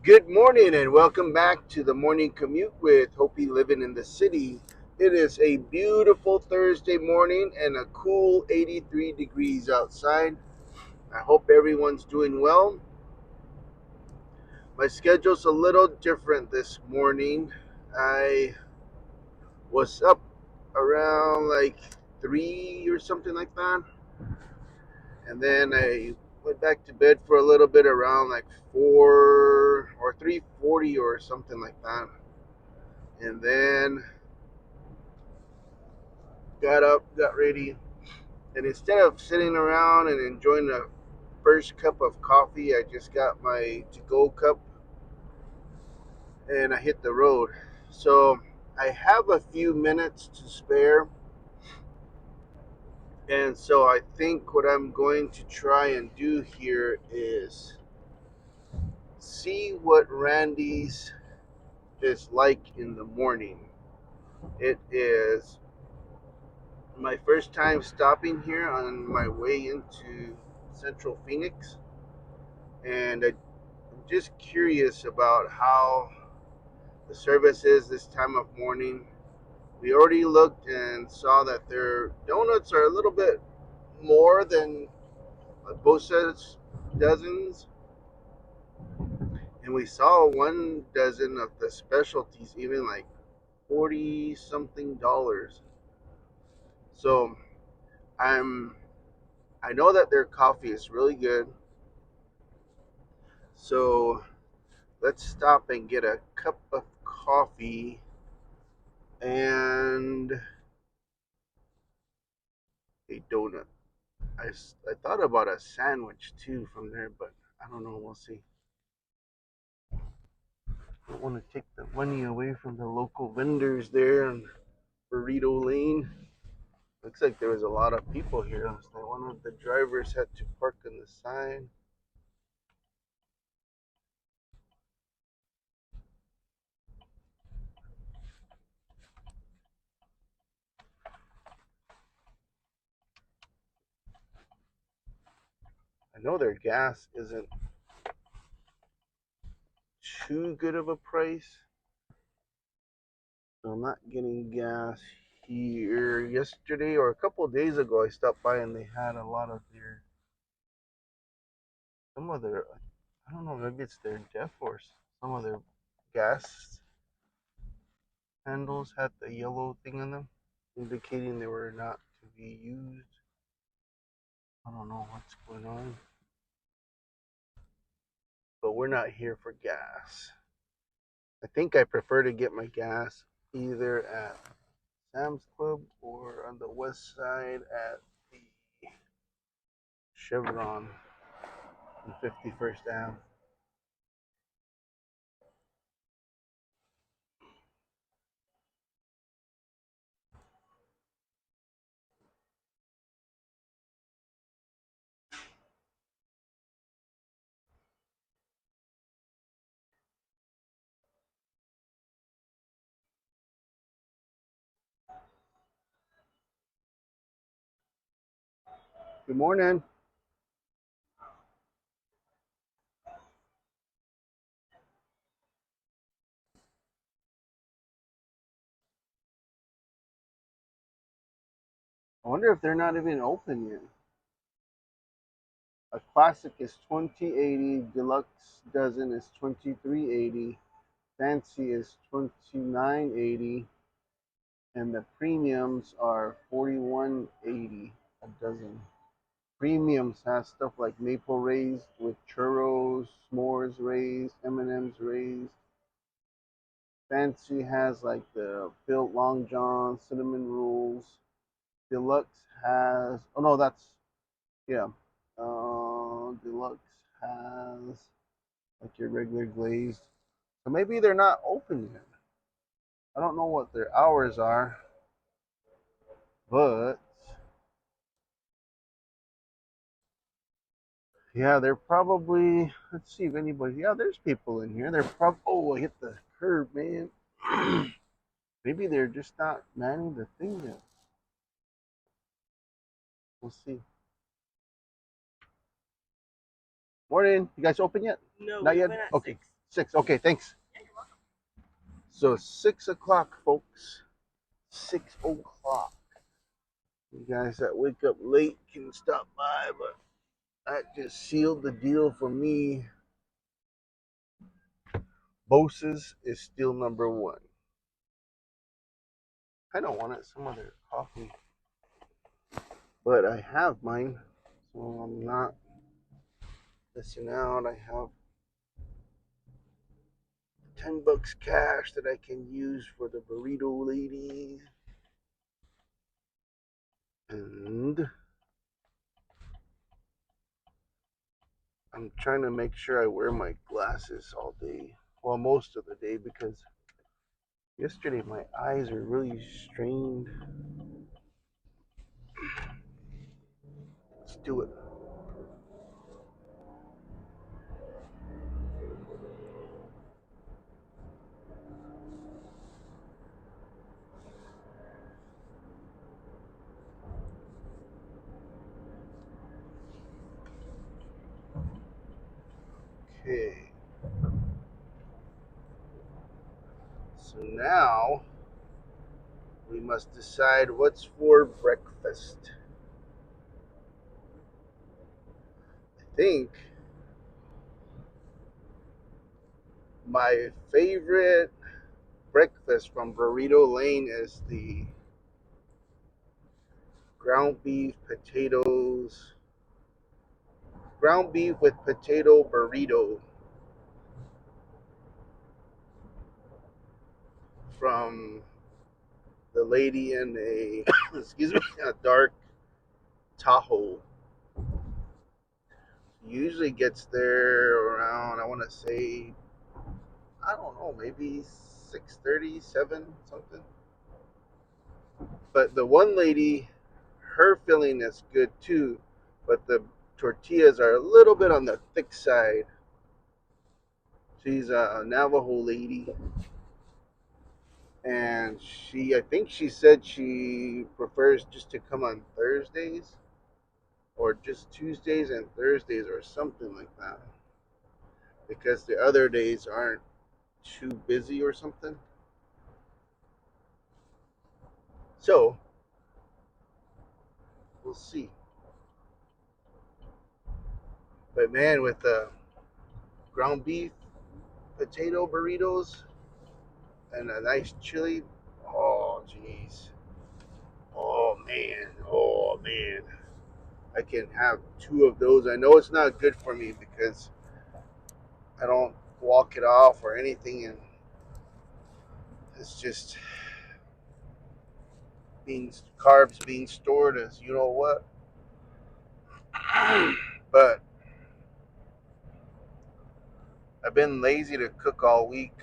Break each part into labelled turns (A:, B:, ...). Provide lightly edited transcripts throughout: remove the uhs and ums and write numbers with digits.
A: Good morning and welcome back to the Morning Commute with Hopi Living in the City. It is a beautiful Thursday morning and a cool 83 degrees outside. I hope everyone's doing well. My schedule's a little different this morning. I was up around like 3 or something like that, and then I went back to bed for a little bit around like 4 or 3:40 or something like that. And then got up, got ready, and instead of sitting around and enjoying the first cup of coffee, I just got my to go cup and I hit the road. So I have a few minutes to spare, and so I think what I'm going to try and do here is see what Randy's is like in the morning. It is my first time stopping here on my way into Central Phoenix, and I'm just curious about how the service is this time of morning. We already looked and saw that their donuts are a little bit more than both sets dozens, and we saw one dozen of the specialties even like 40 something dollars. So I'm I know that their coffee is really good. So let's stop and get a cup of coffee and a donut. I thought about a sandwich too from there, but I don't know. We'll see. I don't want to take the money away from the local vendors there on Burrito Lane. Looks like there was a lot of people here. So one of the drivers had to park on the side. I know their gas isn't too good of a price, so I'm not getting gas here. Yesterday or a couple of days ago, I stopped by and they had a lot of their some of their I don't know, maybe it's their Jeff or some of their gas handles had the yellow thing on them, indicating they were not to be used. I don't know what's going on, but we're not here for gas. I think I prefer to get my gas either at Sam's Club or on the west side at the Chevron on 51st Ave. Good morning. I wonder if they're not even open yet. A classic is 2080, deluxe dozen is 2380, fancy is 2980, and the premiums are 4180 a dozen. Premiums has stuff like maple raised with churros, s'mores raised, M&Ms raised. Fancy has like the filled long john, cinnamon rolls. Deluxe has oh no, that's yeah. Deluxe has like your regular glazed. So maybe they're not open yet. I don't know what their hours are, but yeah, they're probably. Let's see if anybody. Yeah, there's people in here. They're probably. Oh, I hit the curb, man. Maybe they're just not manning the thing yet. We'll see. Morning. You guys open yet?
B: No,
A: Not
B: we
A: yet.
B: open at
A: Okay.
B: 6.
A: 6. Okay, thanks. So 6 o'clock, folks. 6 o'clock. You guys that wake up late can stop by, but that just sealed the deal for me. Bose's is still number one. I don't want it, some other coffee, but I have mine, so I'm not missing out. I have $10 cash that I can use for the burrito lady, and I'm trying to make sure I wear my glasses all day. Well, most of the day, because yesterday my eyes are really strained. Let's do it. Okay. So now we must decide what's for breakfast. I think my favorite breakfast from Burrito Lane is the ground beef potatoes, ground beef with potato burrito from the lady in a excuse me, a dark Tahoe. Usually gets there around, I want to say, I don't know, maybe 6:30, 7, something. But the one lady, her filling is good too, but the tortillas are a little bit on the thick side. She's a Navajo lady, and I think she said she prefers just to come on Thursdays, or just Tuesdays and Thursdays, or something like that, because the other days aren't too busy or something. So we'll see. But man, with the ground beef, potato burritos, and a nice chili, oh jeez, oh man, I can have two of those. I know it's not good for me because I don't walk it off or anything, and it's just being carbs being stored as you know what. But I've been lazy to cook all week.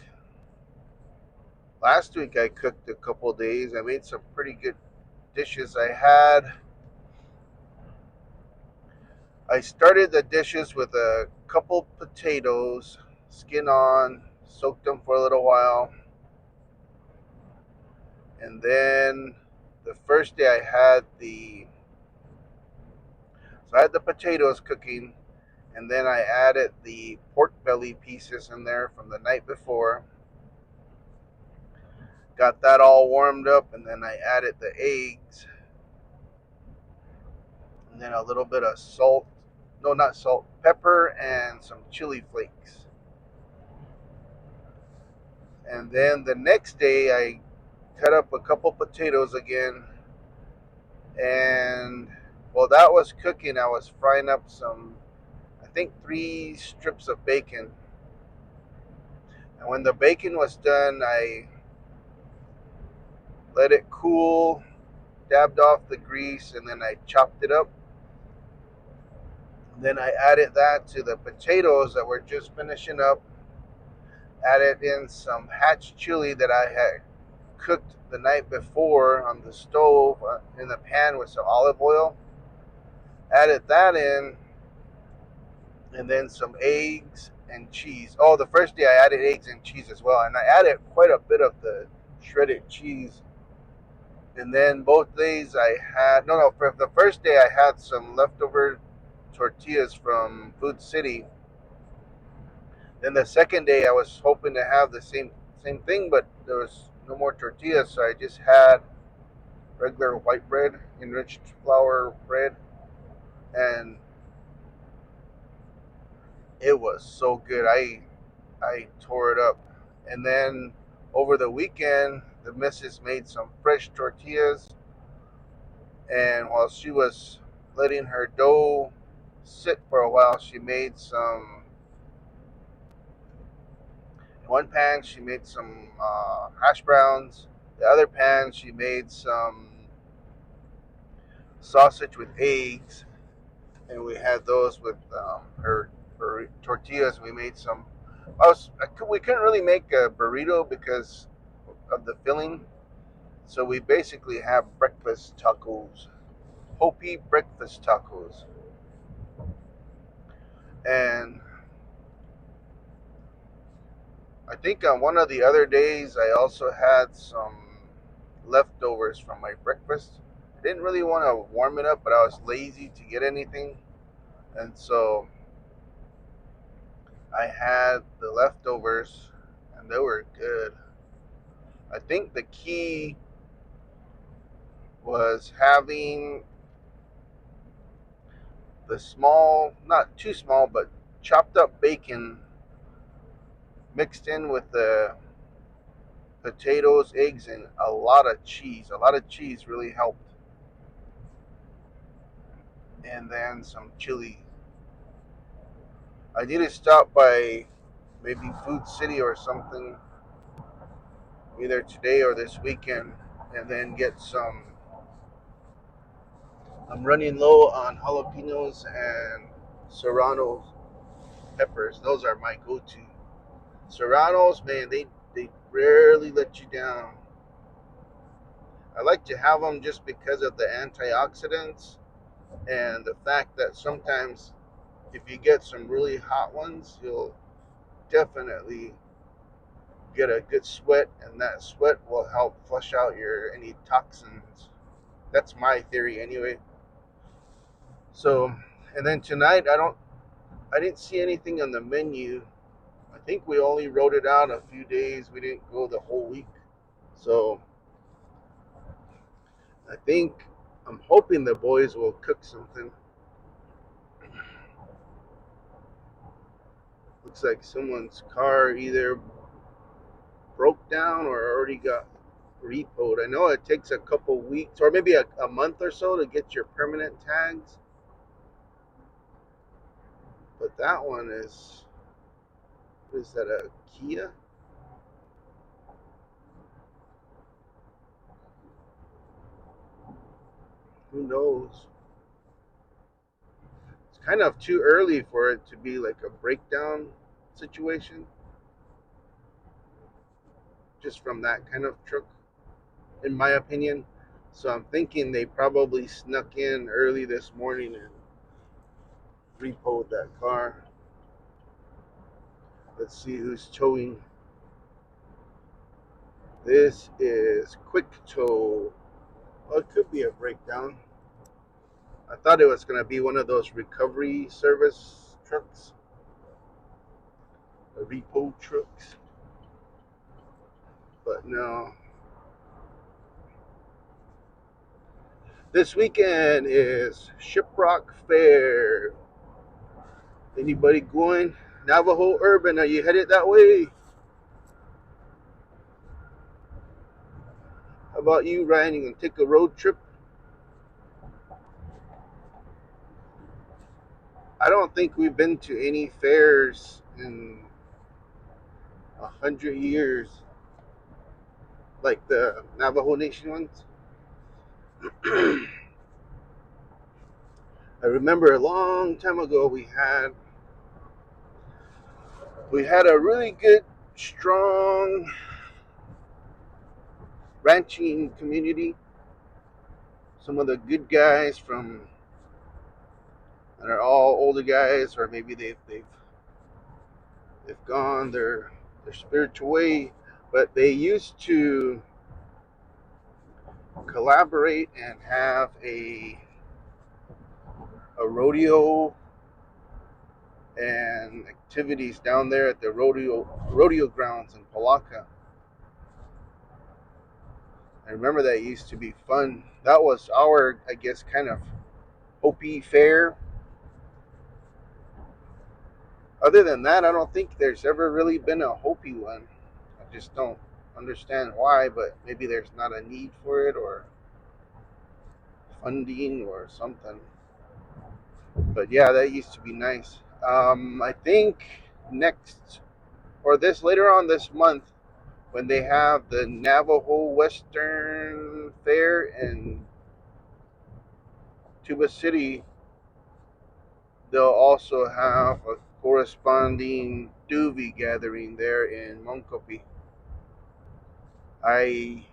A: Last week I cooked a couple of days. I made some pretty good dishes. I started the dishes with a couple potatoes, skin on, soaked them for a little while, and then the first day I had the potatoes cooking, and then I added the pork belly pieces in there from the night before. Got that all warmed up, and then I added the eggs, and then a little bit of salt. No, not salt, pepper, and some chili flakes. And then the next day, I cut up a couple potatoes again, and while that was cooking, I was frying up I think 3 strips of bacon. And when the bacon was done, I let it cool, dabbed off the grease, and then I chopped it up. Then I added that to the potatoes that were just finishing up. Added in some hatch chili that I had cooked the night before on the stove in the pan with some olive oil. Added that in, and then some eggs and cheese. Oh, the first day I added eggs and cheese as well, and I added quite a bit of the shredded cheese. And then both days I had for the first day I had some leftover tortillas from Food City Then the second day, I was hoping to have the same thing, but there was no more tortillas, so I just had regular white bread, enriched flour bread, and it was so good. I tore it up. And then over the weekend, the missus made some fresh tortillas, and while she was letting her dough sit for a while, she made some. In one pan, she made some hash browns. The other pan, she made some sausage with eggs, and we had those with her tortillas. We made some. We couldn't really make a burrito because of the filling, so we basically have breakfast tacos, Hopi breakfast tacos, and I think on one of the other days I also had some leftovers from my breakfast. I didn't really want to warm it up, but I was lazy to get anything, and so I had the leftovers, and they were good. I think the key was having the small, not too small, but chopped up bacon mixed in with the potatoes, eggs, and a lot of cheese. A lot of cheese really helped. And then some chili. I need to stop by maybe Food City or something either today or this weekend and then get some. I'm running low on jalapenos and serrano peppers. Those are my go-to. Serranos, man, they rarely let you down. I like to have them just because of the antioxidants and the fact that sometimes if you get some really hot ones, you'll definitely get a good sweat, and that sweat will help flush out your any toxins. That's my theory anyway. So, and then tonight I didn't see anything on the menu. I think we only wrote it out a few days. We didn't go the whole week. So, I think I'm hoping the boys will cook something. Looks like someone's car either broke down or already got repoed. I know it takes a couple weeks or maybe a month or so to get your permanent tags, but that one is that a Kia? Who knows? It's kind of too early for it to be like a breakdown situation, just from that kind of truck, in my opinion. So I'm thinking they probably snuck in early this morning and repoed that car. Let's see who's towing. This is Quick Tow. Well, it could be a breakdown. I thought it was going to be one of those recovery service trucks, the repo trucks, but no. This weekend is Shiprock Fair. Anybody going? Navajo Urban, are you headed that way? How about you, Ryan? You can take a road trip? I don't think we've been to any fairs in 100 years, like the Navajo Nation ones. I remember a long time ago we had a really good, strong ranching community. Some of the good guys from that are all older guys, or maybe they've gone their spiritual way, but they used to collaborate and have a rodeo and activities down there at the rodeo grounds in Palaka. I remember that used to be fun. That was our, I guess, kind of Hopi fair. Other than that, I don't think there's ever really been a Hopi one. I just don't understand why, but maybe there's not a need for it or funding or something. But yeah, that used to be nice. I think next or this later on this month when they have the Navajo Western Fair in Tuba City, they'll also have a corresponding Duvi gathering there in Monkopi. I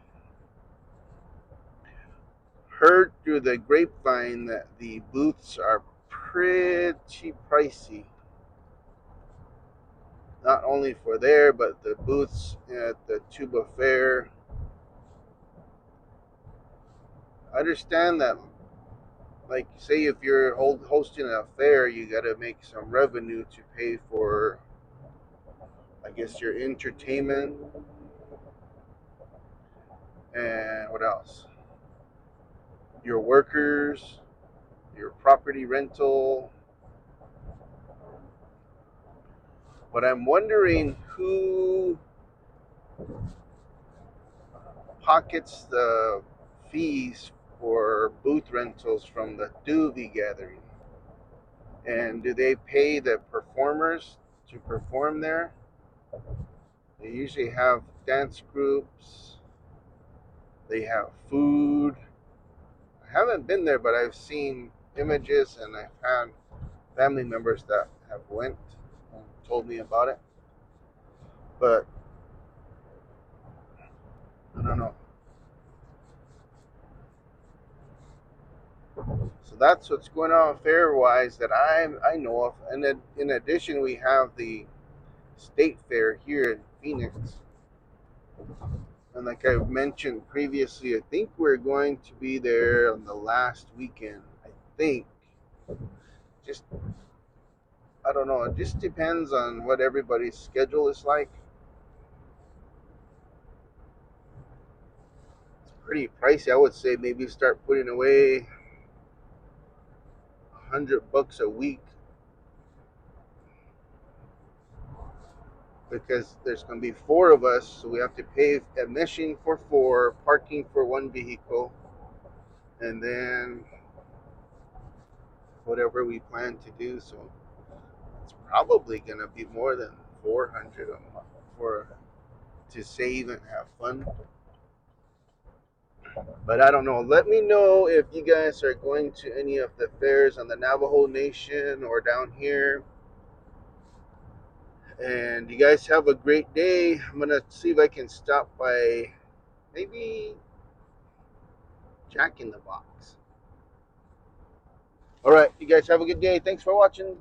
A: heard through the grapevine that the booths are pretty pricey. Not only for there, but the booths at the Tuba Fair. I understand that, like, say if you're hosting a fair, you got to make some revenue to pay for, I guess, your entertainment and what else? Your workers, your property rental. But I'm wondering who pockets the fees for booth rentals from the Doobie gathering. And do they pay the performers to perform there? They usually have dance groups, they have food. I haven't been there, but I've seen images and I've had family members that have went and told me about it. But I don't know. So that's what's going on fair wise that I know of. And then in addition, we have the state fair here in Phoenix. And like I mentioned previously, I think we're going to be there on the last weekend. I think. Just, I don't know. It just depends on what everybody's schedule is like. It's pretty pricey. I would say maybe start putting away $100 a week because there's going to be four of us, so we have to pay admission for four, parking for one vehicle, and then whatever we plan to do. So it's probably going to be more than 400 a month for to save and have fun. But I don't know. Let me know if you guys are going to any of the fairs on the Navajo Nation or down here. And you guys have a great day. I'm going to see if I can stop by maybe Jack in the Box. All right. You guys have a good day. Thanks for watching.